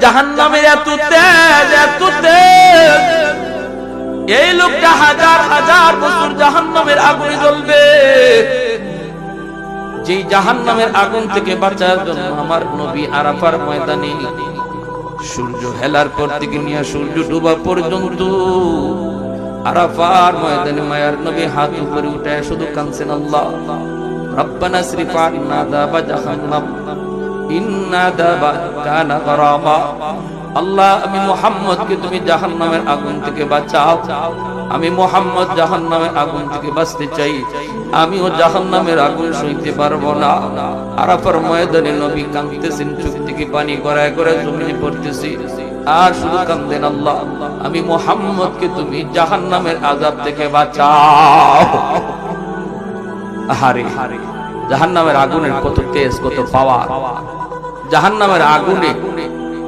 জাহান্নামের এত তেজ, এত তেজ, এই লোকটা হাজার হাজার বছর জাহান্নামের আগুনে জ্বলবে। যেই জাহান্নামের আগুন থেকে বাঁচার জন্য আমার নবী আরাফার ময়দানে সূর্য হেলার পর থেকে নিয়ে সূর্য ডুবা পর্যন্ত আরাফার ময়দানে মায়ার নবী হাত উপরে উঠায় শুধু কাঁদছেন, আল্লাহ রব্বানা সরিফ আন্না আযাবা জাহান্নাম ইন্না আযাবা কানা গরামা। আল্লাহ, আমি মুহাম্মদকে তুমি জাহান্নামের আগুন থেকে বাঁচাও। আমি মুহাম্মদ জাহান্নামের আগুন থেকে বাঁচতে চাই, আমিও জাহান্নামের আগুন সইতে পারবো না। আরাফার ময়দানে নবী কাঁদতেছেন, চোখ থেকে পানি গড়ায় গড়ায় জমিনে পড়তেছে আর শুধু কাঁদেন, আল্লাহ আমি মুহাম্মদকে তুমি জাহান্নামের আযাব থেকে বাঁচাও। আহারে, জাহান্নামের আগুনের কত তেজ, কত পাওয়ার! জাহান্নামের আগুনে